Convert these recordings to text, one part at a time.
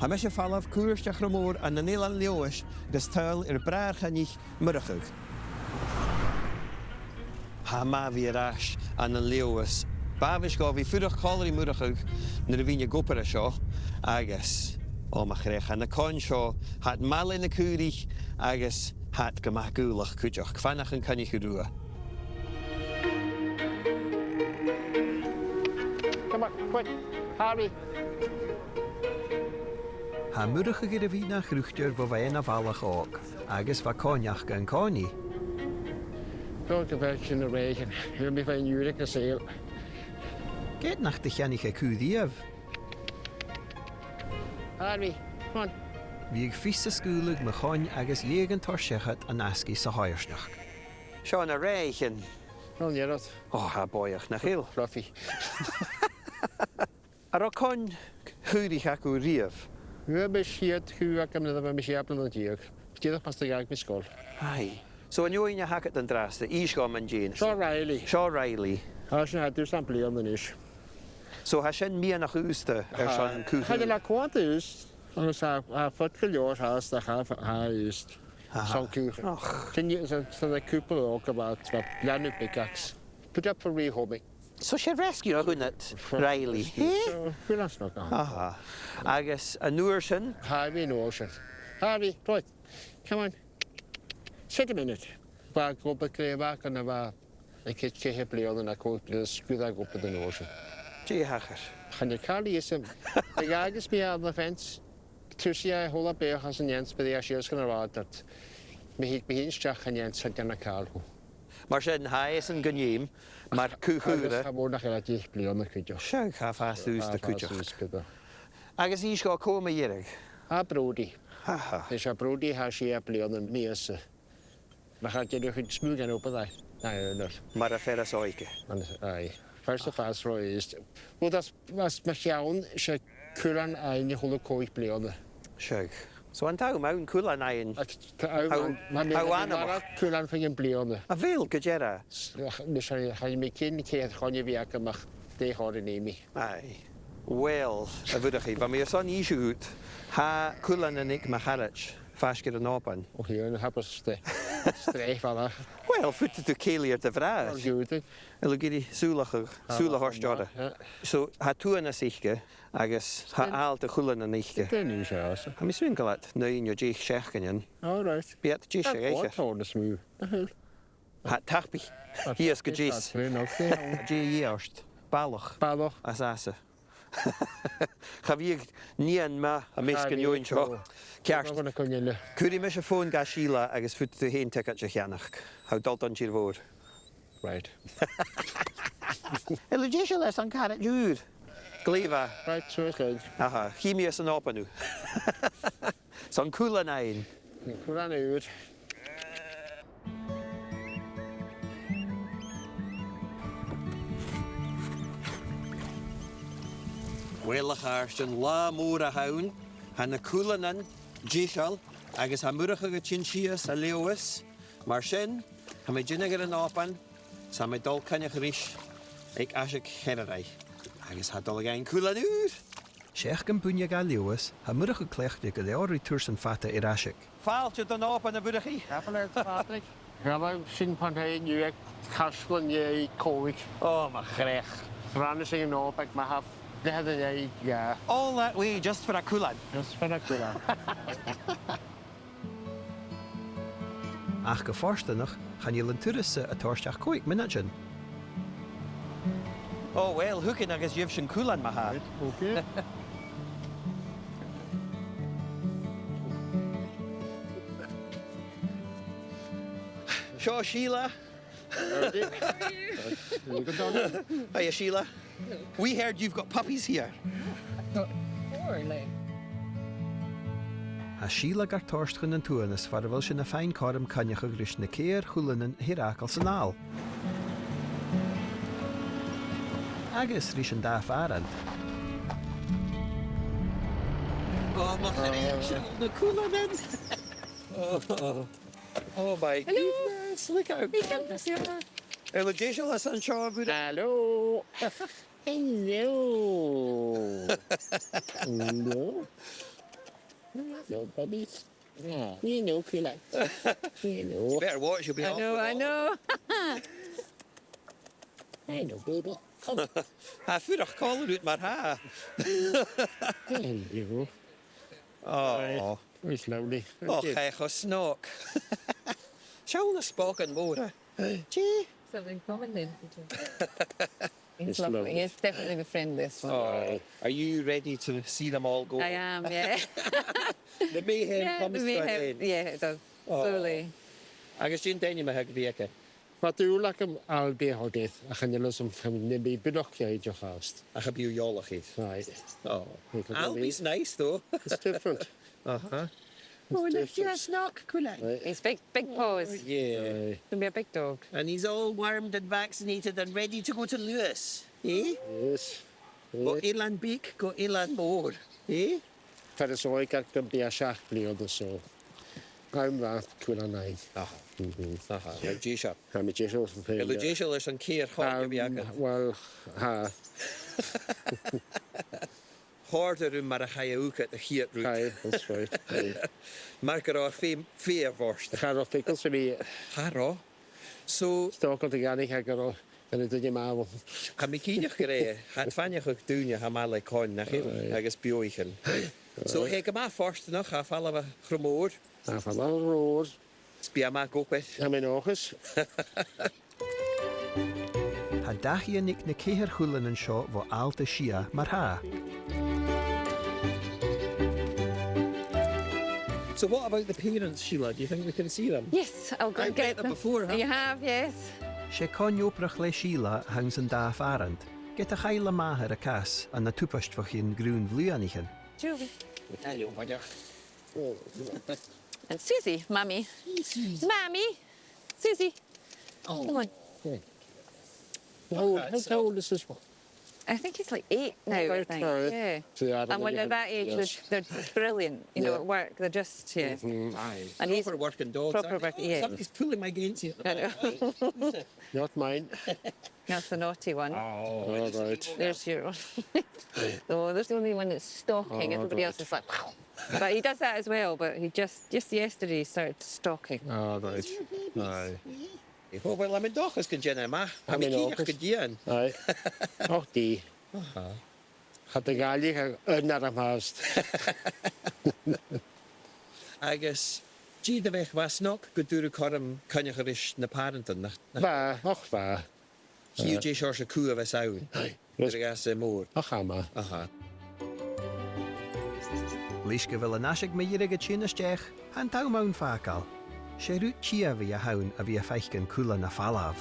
Ha me sé fallah cuairteach mór an na Níl an leois gus tuil bhràthair-chèile murachug. Ha ma bhí arás an leois. Bábhis go bhí fuireach cáirí murachug na bhíine gopara seo agus mach réach na cáin seo hat mal na cuairich agus hat go maith gúlach cuideach fanach an canich rua. Come on, quick, hurry. Ha murachug ar a bhí nach rúchtir bo bheith na bhallach ág agus bha cáineach gan cáiní. Go to bed in the rain. He'll be fine, you like a sail. Geht nach de cheannich a cúdíamh. Harvey, come on. Bhí ag fís sa scúlaigh mo cháin agus dhégan toirseachad an ascaí sa háirsneach. Seo na réichin. Well, you're not. Ha bóiach na chill. Fluffy. Ar a cáin chúrich acu riamh. We're be shit who I come to the Missy Apple and Jig. Get up past the gag, Miss Skull. Aye. So an join hacket an drasta, Ísgam an Jane. Shaw Riley. Shaw Riley. I should have to sample on the niche. So has sin mí nach ústa san cúcha. Had la quantus. I was a foot for your house the half used. Some cooker. Can you so the couple walk about land pickaxe. Put up for rehoming. So she rescue a hunnit Riley. So we're not stuck on. Aha. Agus a nuair sin. Harvey no ocean. Harvey, right. Come on. Sit a minute. Back up a back and a kitchen hip lay on a coat, screw that up with the ocean. Gee hacher. And the car is him. The guy gets me out of the fence. To see I hold up bear has an Jens, but the ashes going to rot that. Me hit Jack and Jens had done a car. Mar sin haes an gníim, mar cúchúra. Ha mór nach eile díos bliain na cuideach. Seag ha fast ús de cuideach. Agus ís go cóma dhéireg. Ha Brody. Ha. Is a Brody ha sé bliain an míasa. Maar gaat jy nog iets smúgan op daai? Nee, Mar a ferras oike. Aye. First of all, Roy is. Well, that's my sjaun. She kulan ein holo koik bliain. Seag. So an tau mawn cuilean ein. How kulan van een bliain. A bhéal go deireadh. Dus hij me kin keer gaan je werk mag de houden nemen. Aye. Wel, a bhudach ba mé san ísú út, ha cuilean an ic macharach, fascid an Oban. Och hier, dan heb je streef van. Wel, futte tú céalaíar de bhrás. Goed. Ila giri súlachorsteada. So, ha tú an asiche, agus ha alta chuilean an iche. Den nu zo. Ha mi swin galat, na un jo dích seachganin. All right. Biat dích Wat eiche. houden smú. Ha tachbi. Hias go dís. Dí íarst. Ballach. Ballach. As asa. Cha bhíag níon ma a miscin join seo. Ceart. Cúri me se fón ga síla agus fut tú héin tecat se cheannach. How dalt an tír bhór. Right. Ela dé se leis an carat dúr. Gléfa. Right, so it's good. Aha, chímias an Obanú. San cúla nain. Kulan uit. Welach arstan lá mór a haun, ha na cúlanan, dísal, agus ha murach aga chinchias a leoas, mar sin, ha me dynag ar an Oban, sa me dol cannach ríis, ag asig herarai, agus ha dol again cúlan úr. Seach gan búine ga leoas, ha murach a cleachtig a leorí túrsan fata ar asig. Fáilte don Oban a burachi? Apple Patrick. Gaan sin pan hij nu ek kaslen je koik. Oh, ma grech. Rannen ze een op ik maar have. They had a yeah. All that way just for a cúlan. Just for a kulan. Ach go fórstanach, chan íl an túrasa a tóirteach cóig minagin. Oh, well, húcin agus dhéobh sin cúlan maha. Okay. Seo Sheila. Hiya, Sheila. We heard you've got puppies here. Ha Sheila gar tóirstchan an túanas far bhfuil sin na féin cám canneach a gris na céir chuileanan hirácail san áil. Agus rís an dá fearan. Oh, ma charéir na cúlanan. Oh, my goodness, look out. Ela déisiil leis an seo a bhúd. Hello. Hello. Hello. No, puppies. Yeah. You know, cuilean. You know. Better watch, you'll be off. I know. I know, baby. Come. Ha fyrach collar ut mar ha. There you go. Oh. It's lovely. Och, hey, go snook. Show the spoken motor. Gee. Something common then. It's He's lovely. lovely. He's definitely the friendliest one. Oh. Are you ready to see them all go? I am, yeah. The mayhem comes to an end. Yeah, it does. Oh. Slowly. Agus dyn dyn yma hag fiaca. Wat u lekker Albie houdit. Ik ga niet los om niet bedokje je haast. Ach, heb je jollig Right. Oh. Ik had Albie's nice though. It's different. Uh-huh. Oh, look, you're a snock, Cuilean. Right. He's big paws. Yeah. He'll be a big dog. And he's all warmed and vaccinated and ready to go to Lewis. Eh? Yes. Go Elan Beak, go Elan Moor. Eh? Verder zo ik heb een beetje schaakbeleid of zo. I'm that cuilean nine. Aha. Aha. Ja, G-shop. Ga met je zo van Ja, de G-shop is een keer gehad fiaca. Well, ha. Harder maar ga je ook uit de gietroute. Hi, that's right. Maar er al veel worst. Ik ga nog pickles voor me. Haro. So, Stok op de Gaelic ga ik er en het doe je maar wel. ga me kienig gereden. Het van je goed doen, je gaat maar like kon naar heel. Hij is bioigen. So, ik heb maar vast nog, ga vallen we gromoor. Nou, van alle roos. Spia maar ook met. Ga mijn nog eens. Ha dag je nik ne keher hulen en sho vo alte shia mar ha. So, what about the parents, Sheila? Do you think we can see them? Yes, I'll go I've get met them them. before, huh? You have, yes. She kon oprach le Sheila hangs een da farand. Get a chaile maher a cas an na tupast vo hin groen vluanichen. Julie. Hello, mother. And Susie, Mummy. Mommy. Susie. Oh. Come on. How old is this one? I think he's like 8 now, I Right, think. right. Yeah. So yeah, And when they're that age, yes. they're brilliant, you know, Yeah. at work. They're just, yeah. Aye. And he's Proper working dogs. proper aren't they? working, yeah. Somebody's pulling my against you. I know. Not mine. That's the naughty one. Oh, All right. There's your one. Oh, there's the only one that's stalking. Oh, Everybody else is like, wow. But he does that as well, but he just yesterday he started stalking. All right. Aye. Oh, wel, I'm in dochas gan jenna ma. I'm in Am i kiach gan dian. Aye. Och die. Gaat de Gaelic naar hem haast. Agus, gee de weg was nog, gedurre korm kan gerish na parentan. Ba, och ba. Hiu je shors a koe was out. Aye. Gas moor. Och ga maar. Aha. Liske vil an asig me jirige chinnestech han tau maun fakal. She rut chia vi a haun a vi a feichken kula na falav.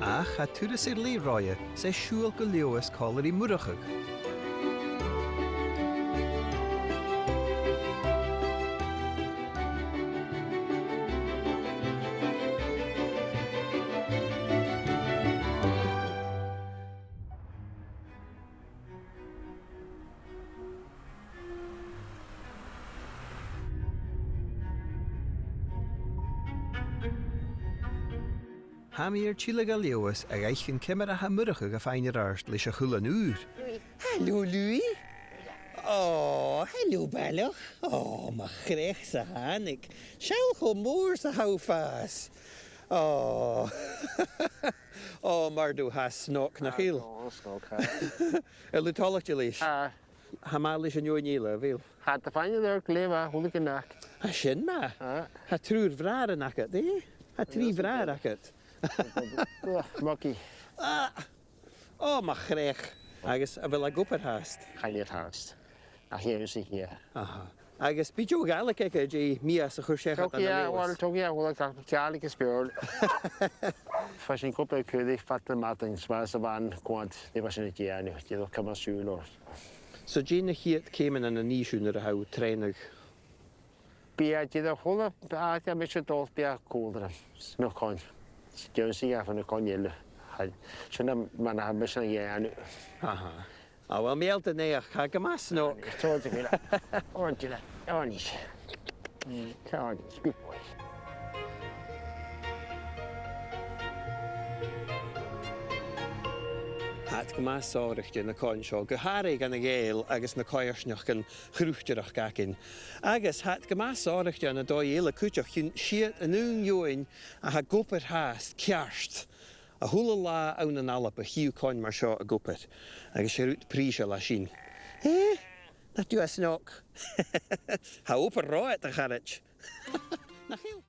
Ach, ha turis ir li roie, se shul go leois color I murachug. Ham ir chilega leois a eichen kimmer a ha murachug a feiner arst leis a chulan uur. Hallo, Louis. Oh, hallo, Belloch. Oh, my grech sa hanik. Shall go moor sa houvas. Oh. Oh, Murdo has snok na heel. Lutolach je leis. Ha ma leis an join jela, veel. Gaat de van je daar kleva, hoe ik naak. Ha shin ma. Ha trúr vrare nakket, eh? Ha tri vrare nakket. Makkie. Oh, my grech. Agus, a wil a goper haast. Ga je niet haast. Ach, hier is hier. Aha. Agus, bidjo Gaelic eke, je mia sa chursech Toch ja, wel toch ja, wel ik Gaelic speel. Fas een kopje kudig, vatte maten, zwaar van kwant. Die was niet ja, nu. Die kan maar zuur los. So Gina hiet came in a nisúnar a hau treinig. Bia die de holle, ja, met je dood bia koelderen. Nog kon. Jonesy ja van de konjelle. Zo'n man had misschien ja nu. Aha. Ah, wel meel te neer, ga ik maar snok. Zo te willen. Ordelijk. Ordelijk. Ordelijk. Good boy. Hat go más áireachta na cáin seo, go háraigh gan na Gael agus na cáirsneach gan chrúchteach gacin. Agus hat go más áireachta na dó eile cúteach chun siad an ún join a ha gopar háast cearst. A thula lá ann an Alba hiú cáin mar seo a gopar. Agus sé rút príse le sin. Na dú a snok. Ha opar ráit a charit. Na chiú.